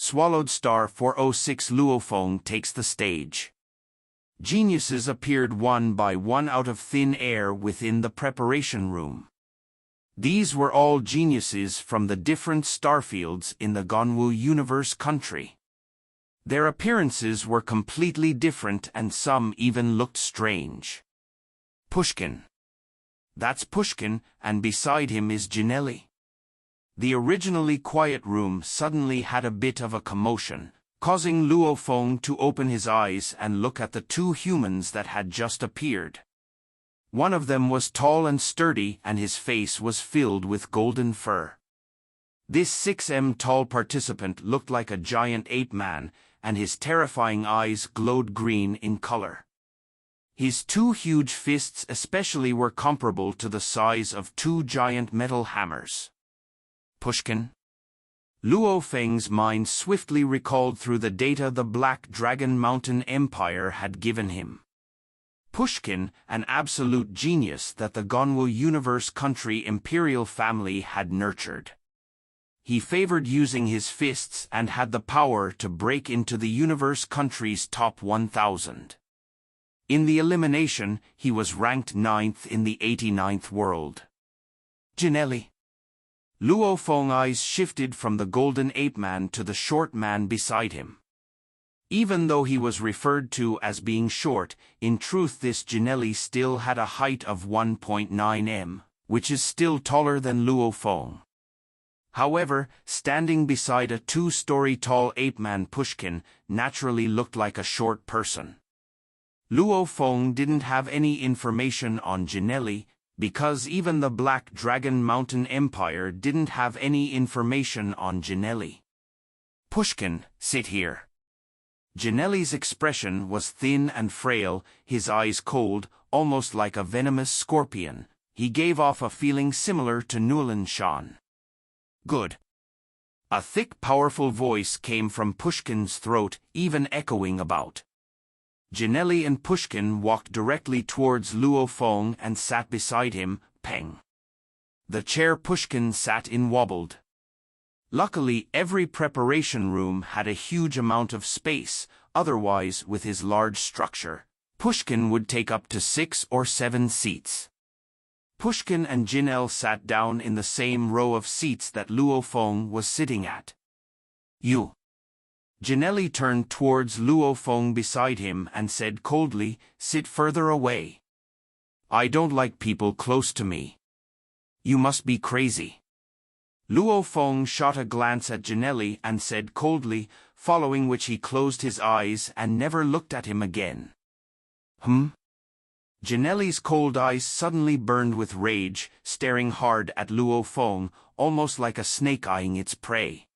Swallowed Star 406 Luo Feng takes the stage. Geniuses appeared one by one out of thin air within the preparation room. These were all geniuses from the different starfields in the Ganwu universe country. Their appearances were completely different and some even looked strange. Pushkin. That's Pushkin, and beside him is Janelli. The originally quiet room suddenly had a bit of a commotion, causing Luo Feng to open his eyes and look at the two humans that had just appeared. One of them was tall and sturdy, and his face was filled with golden fur. This 6m tall participant looked like a giant ape man, and his terrifying eyes glowed green in color. His two huge fists especially were comparable to the size of two giant metal hammers. Pushkin? Luo Feng's mind swiftly recalled through the data the Black Dragon Mountain Empire had given him. Pushkin, an absolute genius that the Ganwu universe country imperial family had nurtured. He favored using his fists and had the power to break into the universe country's top 1,000. In the elimination, he was ranked 9th in the 89th world. Janelli. Luo Feng's eyes shifted from the golden ape man to the short man beside him. Even though he was referred to as being short, in truth this Janelli still had a height of 1.9 m, which is still taller than Luo Feng. However, standing beside a 2-story tall ape man, Pushkin naturally looked like a short person. Luo Feng didn't have any information on Janelli, because even the Black Dragon Mountain Empire didn't have any information on Janelli. Pushkin, sit here. Janelli's expression was thin and frail, his eyes cold, almost like a venomous scorpion. He gave off a feeling similar to Nulan Shan. Good. A thick, powerful voice came from Pushkin's throat, even echoing about. Janelli and Pushkin walked directly towards Luo Feng and sat beside him, Peng. The chair Pushkin sat in wobbled. Luckily, every preparation room had a huge amount of space, otherwise, with his large structure, Pushkin would take up to 6 or 7 seats. Pushkin and Janelli sat down in the same row of seats that Luo Feng was sitting at. You. Janelli turned towards Luo Feng beside him and said coldly, sit further away. I don't like people close to me. You must be crazy. Luo Feng shot a glance at Janelli and said coldly, following which he closed his eyes and never looked at him again. Janelli's cold eyes suddenly burned with rage, staring hard at Luo Feng, almost like a snake eyeing its prey.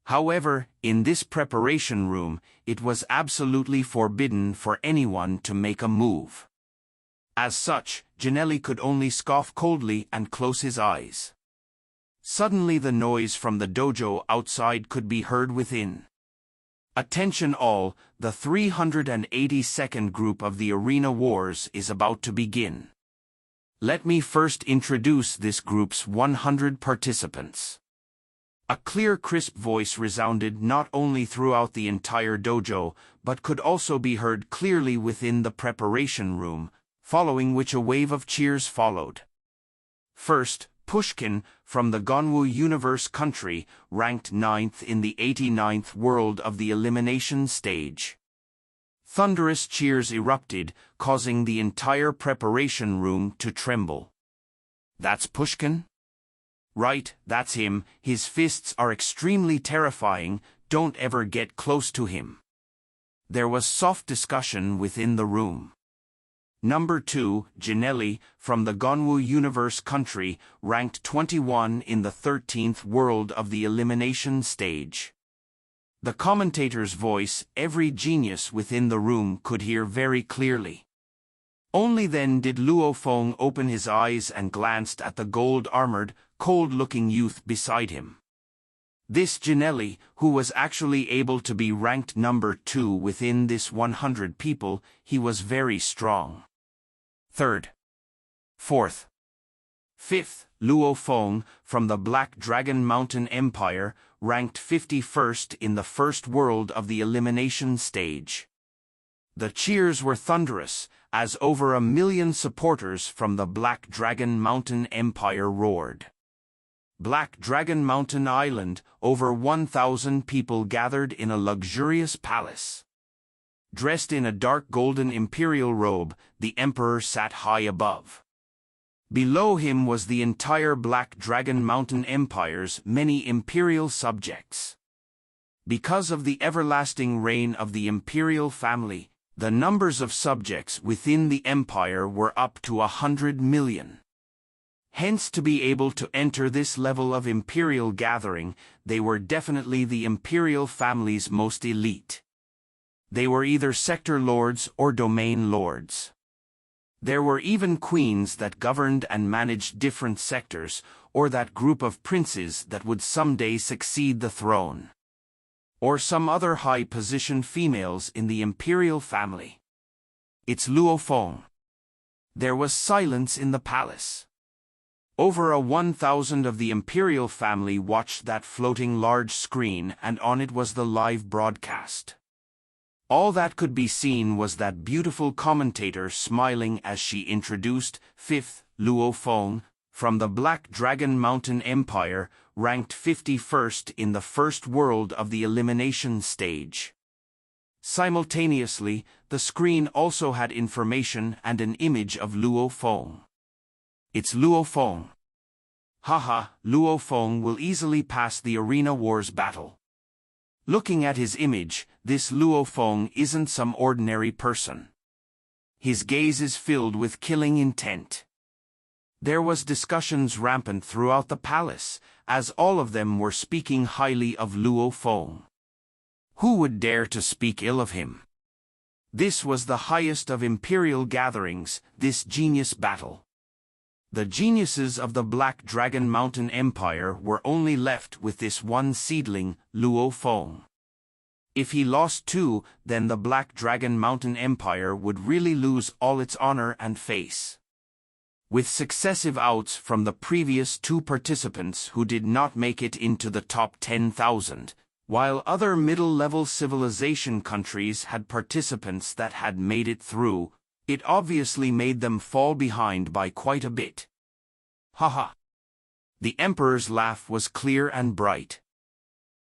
However, in this preparation room, it was absolutely forbidden for anyone to make a move. As such, Janelli could only scoff coldly and close his eyes. Suddenly the noise from the dojo outside could be heard within. Attention all, the 382nd group of the Arena Wars is about to begin. Let me first introduce this group's 100 participants. A clear, crisp voice resounded not only throughout the entire dojo, but could also be heard clearly within the preparation room, following which a wave of cheers followed. First, Pushkin, from the Ganwu universe country, ranked 9th in the 89th world of the elimination stage. Thunderous cheers erupted, causing the entire preparation room to tremble. That's Pushkin? Right, that's him. His fists are extremely terrifying, don't ever get close to him. There was soft discussion within the room. Number 2, Janelli, from the Ganwu universe country, ranked 21 in the 13th world of the elimination stage. The commentator's voice, every genius within the room could hear very clearly. Only then did Luo Feng open his eyes and glanced at the gold-armored, cold-looking youth beside him. This Janelli, who was actually able to be ranked number 2 within this 100 people, he was very strong. Third. Fourth. Fifth, Luo Feng, from the Black Dragon Mountain Empire, ranked 51st in the first world of the elimination stage. The cheers were thunderous, as over 1 million supporters from the Black Dragon Mountain Empire roared. Black Dragon Mountain Island, over 1,000 people gathered in a luxurious palace. Dressed in a dark golden imperial robe, the emperor sat high above. Below him was the entire Black Dragon Mountain Empire's many imperial subjects. Because of the everlasting reign of the imperial family, the numbers of subjects within the empire were up to 100 million. Hence, to be able to enter this level of imperial gathering, they were definitely the imperial family's most elite. They were either sector lords or domain lords. There were even queens that governed and managed different sectors, or that group of princes that would someday succeed the throne. Or some other high-position females in the imperial family. It's Luo Feng. There was silence in the palace. Over 1,000 of the imperial family watched that floating large screen, and on it was the live broadcast. All that could be seen was that beautiful commentator smiling as she introduced Fifth Luo Feng, from the Black Dragon Mountain Empire, ranked 51st in the first world of the elimination stage. Simultaneously, the screen also had information and an image of Luo Feng. It's Luo Feng. Haha, Luo Feng will easily pass the Arena Wars battle. Looking at his image, this Luo Feng isn't some ordinary person. His gaze is filled with killing intent. There was discussions rampant throughout the palace, as all of them were speaking highly of Luo Feng. Who would dare to speak ill of him? This was the highest of imperial gatherings, this genius battle. The geniuses of the Black Dragon Mountain Empire were only left with this one seedling, Luo Feng. If he lost too, then the Black Dragon Mountain Empire would really lose all its honor and face. With successive outs from the previous 2 participants who did not make it into the top 10,000, while other middle-level civilization countries had participants that had made it through, it obviously made them fall behind by quite a bit. Haha. The emperor's laugh was clear and bright.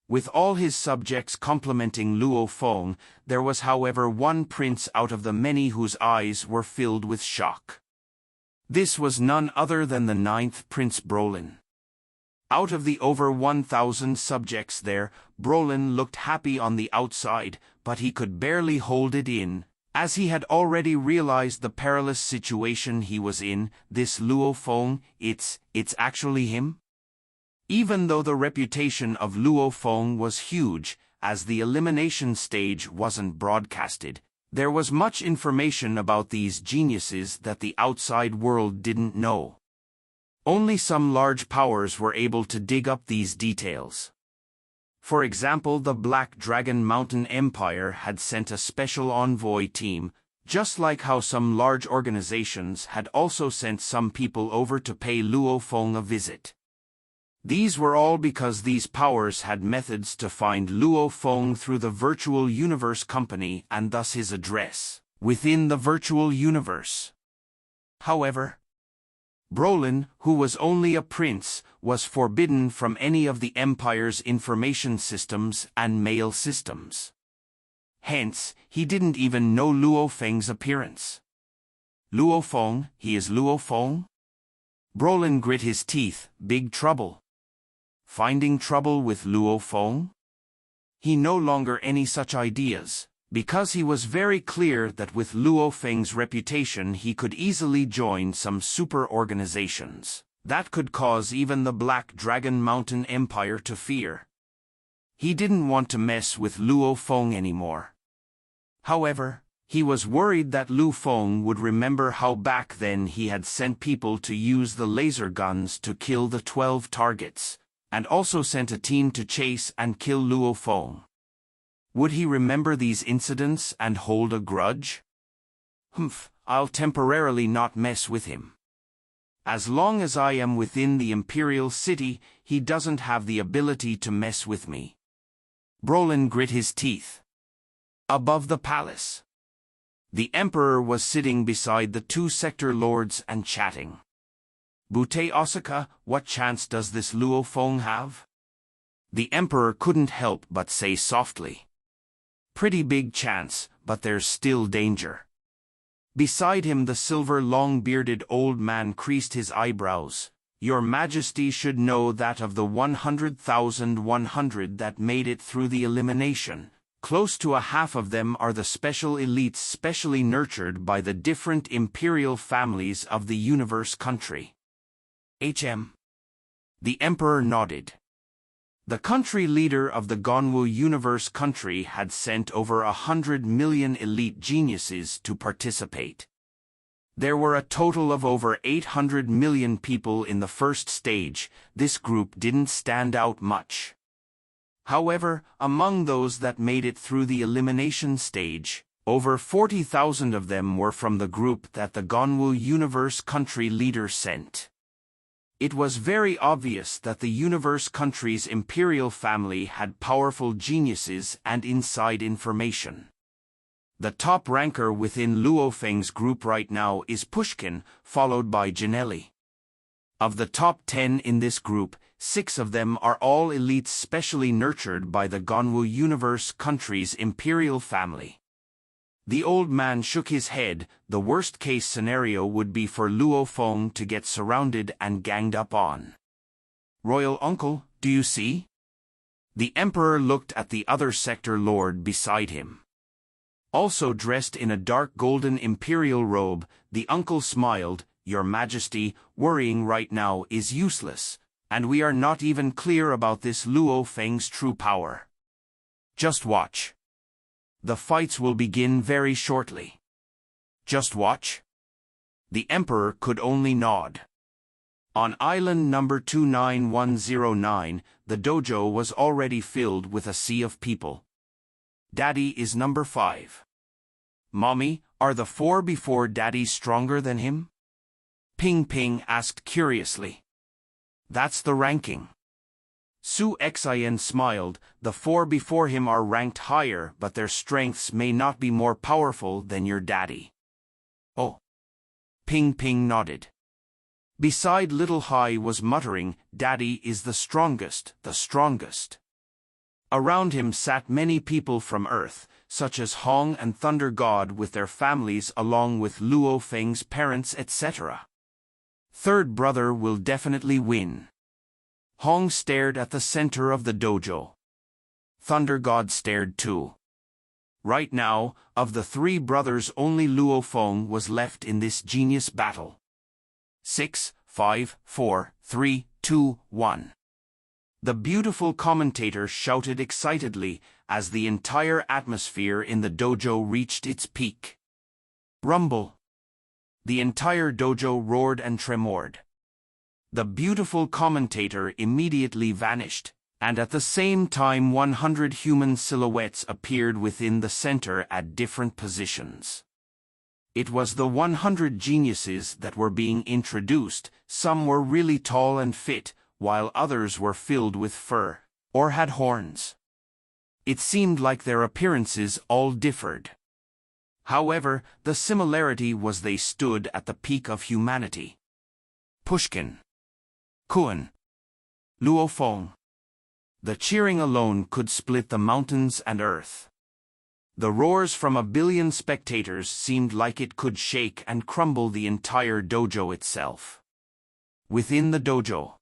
With all his subjects complimenting Luo Feng, there was however one prince out of the many whose eyes were filled with shock. This was none other than the 9th Prince Brolin. Out of the over 1,000 subjects there, Brolin looked happy on the outside, but he could barely hold it in, as he had already realized the perilous situation he was in. This Luo Feng, it's actually him? Even though the reputation of Luo Feng was huge, as the elimination stage wasn't broadcasted, there was much information about these geniuses that the outside world didn't know. Only some large powers were able to dig up these details. For example, the Black Dragon Mountain Empire had sent a special envoy team, just like how some large organizations had also sent some people over to pay Luo Feng a visit. These were all because these powers had methods to find Luo Feng through the virtual universe company and thus his address within the virtual universe. However, Brolin, who was only a prince, was forbidden from any of the Empire's information systems and mail systems. Hence, he didn't even know Luo Feng's appearance. Luo Feng, he is Luo Feng? Brolin grit his teeth. Big trouble. Finding trouble with Luo Feng? He no longer any such ideas, because he was very clear that with Luo Feng's reputation he could easily join some super organizations that could cause even the Black Dragon Mountain Empire to fear. He didn't want to mess with Luo Feng anymore. However, he was worried that Luo Feng would remember how back then he had sent people to use the laser guns to kill the 12 targets, and also sent a team to chase and kill Luo Feng. Would he remember these incidents and hold a grudge? I'll temporarily not mess with him. As long as I am within the imperial city, he doesn't have the ability to mess with me. Brolin grit his teeth. Above the palace, the emperor was sitting beside the two sector lords and chatting. Butte Osaka, what chance does this Luo Feng have? The emperor couldn't help but say softly. Pretty big chance, but there's still danger. Beside him the silver long-bearded old man creased his eyebrows. Your Majesty should know that of the 100,100 that made it through the elimination, close to a half of them are the special elites specially nurtured by the different imperial families of the universe country. The emperor nodded. The country leader of the Ganwu universe country had sent over 100 million elite geniuses to participate. There were a total of over 800 million people in the first stage. This group didn't stand out much. However, among those that made it through the elimination stage, over 40,000 of them were from the group that the Ganwu universe country leader sent. It was very obvious that the universe country's imperial family had powerful geniuses and inside information. The top ranker within Luo Feng's group right now is Pushkin, followed by Janelli. Of the top 10 in this group, 6 of them are all elites specially nurtured by the Ganwu universe country's imperial family. The old man shook his head. The worst-case scenario would be for Luo Feng to get surrounded and ganged up on. Royal uncle, do you see? The emperor looked at the other sector lord beside him. Also dressed in a dark golden imperial robe, the uncle smiled. Your Majesty, worrying right now is useless, and we are not even clear about this Luo Feng's true power. Just watch. The fights will begin very shortly. Just watch. The emperor could only nod. On island number 29109, the dojo was already filled with a sea of people. Daddy is number 5. Mommy, are the 4 before Daddy stronger than him? Ping Ping asked curiously. That's the ranking. Su Xin smiled. The 4 before him are ranked higher, but their strengths may not be more powerful than your daddy. Oh. Ping Ping nodded. Beside Little Hai was muttering, Daddy is the strongest, the strongest. Around him sat many people from Earth, such as Hong and Thunder God with their families along with Luo Feng's parents etc. Third brother will definitely win. Hong stared at the center of the dojo. Thunder God stared too. Right now, of the 3 brothers only Luo Feng was left in this genius battle. 6, 5, 4, 3, 2, 1. The beautiful commentator shouted excitedly as the entire atmosphere in the dojo reached its peak. Rumble. The entire dojo roared and tremored. The beautiful commentator immediately vanished, and at the same time 100 human silhouettes appeared within the center at different positions. It was the 100 geniuses that were being introduced. Some were really tall and fit, while others were filled with fur, or had horns. It seemed like their appearances all differed. However, the similarity was they stood at the peak of humanity. Pushkin. Kuan. Luo Feng. The cheering alone could split the mountains and earth. The roars from 1 billion spectators seemed like it could shake and crumble the entire dojo itself. Within the dojo,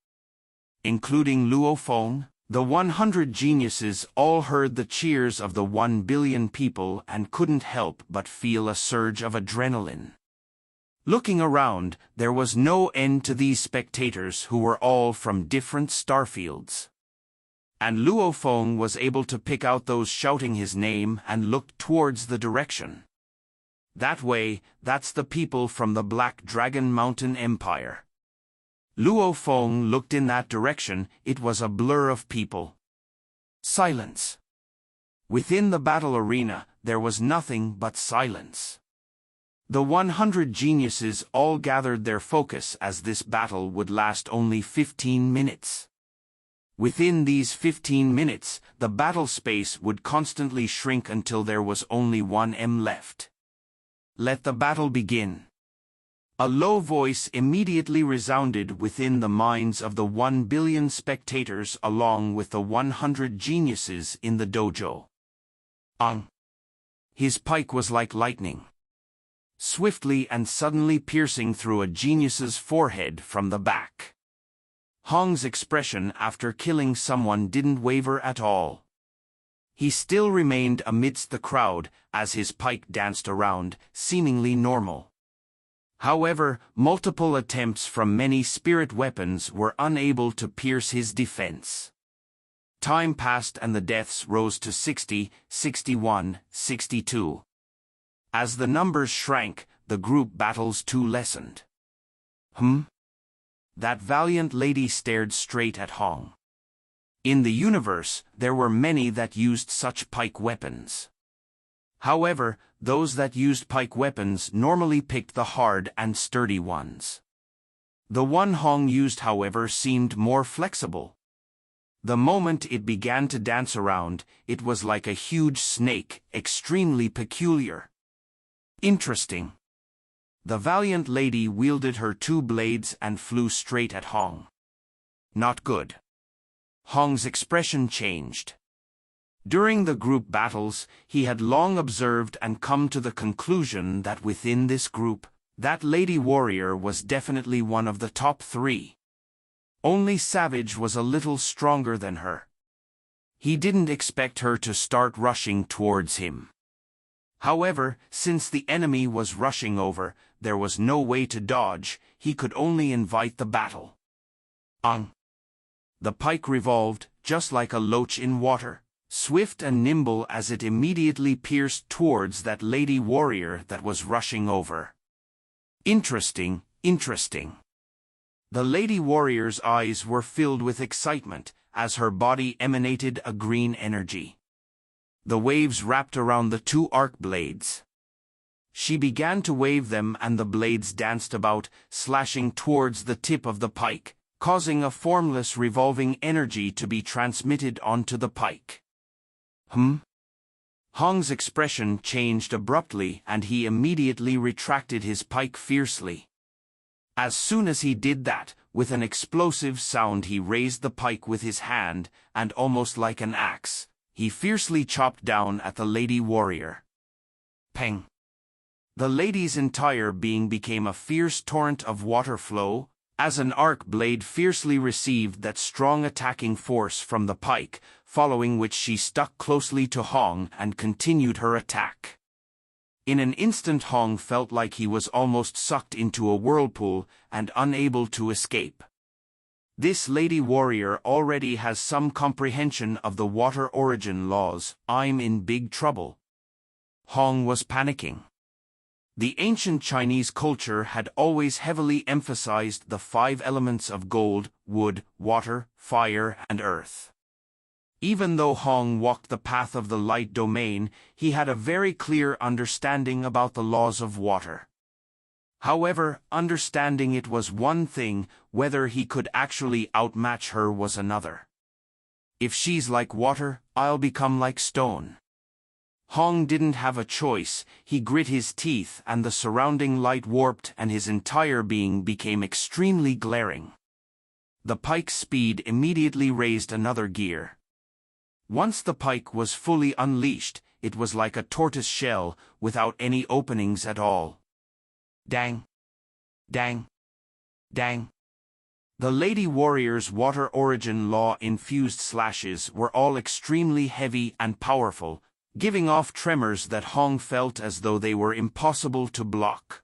including Luo Feng, the 100 geniuses all heard the cheers of the 1 billion people and couldn't help but feel a surge of adrenaline. Looking around, there was no end to these spectators who were all from different starfields. And Luo Feng was able to pick out those shouting his name and looked towards the direction. That way, that's the people from the Black Dragon Mountain Empire. Luo Feng looked in that direction. It was a blur of people. Silence. Within the battle arena, there was nothing but silence. The 100 geniuses all gathered their focus as this battle would last only 15 minutes. Within these 15 minutes, the battle space would constantly shrink until there was only 1 left. Let the battle begin. A low voice immediately resounded within the minds of the 1 billion spectators along with the 100 geniuses in the dojo. His pike was like lightning, swiftly and suddenly piercing through a genius's forehead from the back. Hong's expression after killing someone didn't waver at all. He still remained amidst the crowd as his pike danced around, seemingly normal. However, multiple attempts from many spirit weapons were unable to pierce his defense. Time passed and the deaths rose to 60, 61, 62. As the numbers shrank, the group battles too lessened. That valiant lady stared straight at Hong. In the universe, there were many that used such pike weapons. However, those that used pike weapons normally picked the hard and sturdy ones. The one Hong used, however, seemed more flexible. The moment it began to dance around, it was like a huge snake, extremely peculiar. Interesting. The valiant lady wielded her 2 blades and flew straight at Hong. Not good. Hong's expression changed. During the group battles, he had long observed and come to the conclusion that within this group, that lady warrior was definitely one of the top 3. Only Savage was a little stronger than her. He didn't expect her to start rushing towards him. However, since the enemy was rushing over, there was no way to dodge, he could only invite the battle. The pike revolved, just like a loach in water, swift and nimble as it immediately pierced towards that lady warrior that was rushing over. Interesting, interesting. The lady warrior's eyes were filled with excitement, as her body emanated a green energy. The waves wrapped around the 2 arc blades. She began to wave them and the blades danced about, slashing towards the tip of the pike, causing a formless revolving energy to be transmitted onto the pike. Hong's expression changed abruptly and he immediately retracted his pike fiercely. As soon as he did that, with an explosive sound he raised the pike with his hand, and almost like an axe, he fiercely chopped down at the lady warrior. Peng! The lady's entire being became a fierce torrent of water flow, as an arc blade fiercely received that strong attacking force from the pike, following which she stuck closely to Hong and continued her attack. In an instant Hong felt like he was almost sucked into a whirlpool and unable to escape. This lady warrior already has some comprehension of the water origin laws. I'm in big trouble. Hong was panicking. The ancient Chinese culture had always heavily emphasized the 5 elements of gold, wood, water, fire, and earth. Even though Hong walked the path of the light domain, he had a very clear understanding about the laws of water. However, understanding it was one thing, whether he could actually outmatch her was another. If she's like water, I'll become like stone. Hong didn't have a choice, he grit his teeth and the surrounding light warped and his entire being became extremely glaring. The pike's speed immediately raised another gear. Once the pike was fully unleashed, it was like a tortoise shell, without any openings at all. Dang! Dang! Dang! The lady warrior's water origin law-infused slashes were all extremely heavy and powerful, giving off tremors that Hong felt as though they were impossible to block.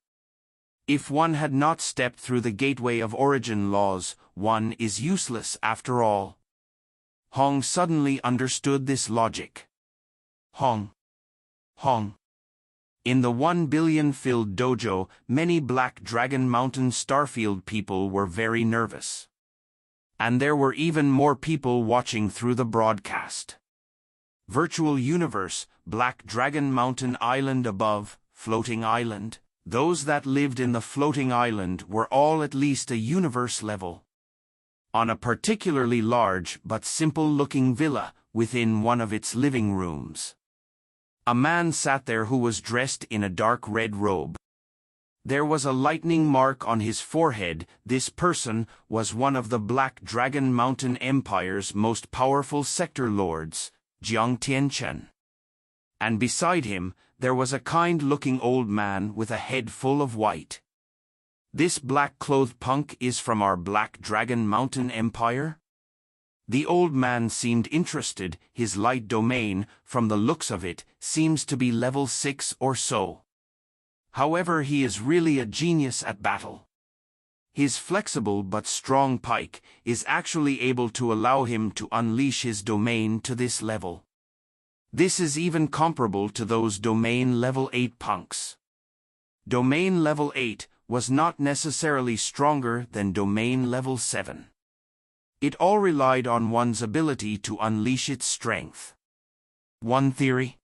If one had not stepped through the gateway of origin laws, one is useless after all. Hong suddenly understood this logic. Hong. In the 1 billion filled dojo, many Black Dragon Mountain Starfield people were very nervous. And there were even more people watching through the broadcast. Virtual universe, Black Dragon Mountain Island above, floating island, Those that lived in the floating island were all at least a universe level. On a particularly large but simple-looking villa within one of its living rooms. A man sat there who was dressed in a dark red robe. There was a lightning mark on his forehead. This person was one of the Black Dragon Mountain Empire's most powerful sector lords, Jiang Tianchen. And beside him, there was a kind-looking old man with a head full of white. This black-clothed punk is from our Black Dragon Mountain Empire? The old man seemed interested. His light domain, from the looks of it, seems to be level 6 or so. However, he is really a genius at battle. His flexible but strong pike is actually able to allow him to unleash his domain to this level. This is even comparable to those domain level 8 punks. Domain level 8 was not necessarily stronger than domain level 7. It all relied on one's ability to unleash its strength. One theory?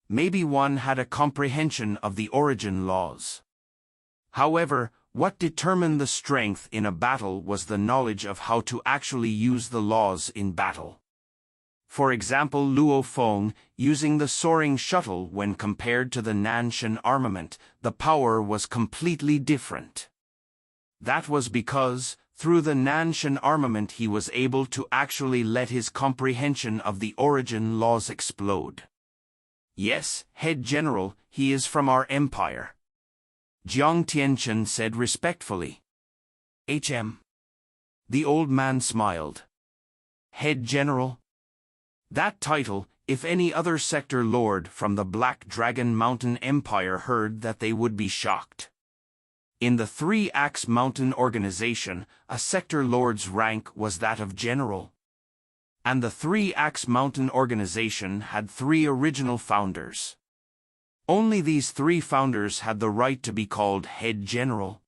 Maybe one had a comprehension of the origin laws. However, what determined the strength in a battle was the knowledge of how to actually use the laws in battle. For example, Luo Feng, using the soaring shuttle when compared to the Nanshan armament, the power was completely different. That was because, through the Nanshan armament, he was able to actually let his comprehension of the origin laws explode. Yes, Head General, he is from our empire. Jiang Tianchen said respectfully. HM. The old man smiled. Head General? That title, if any other sector lord from the Black Dragon Mountain Empire heard that, they would be shocked. In the 3-Axe Mountain organization, a sector lord's rank was that of general. And the 3-Axe Mountain organization had 3 original founders. Only these 3 founders had the right to be called head general.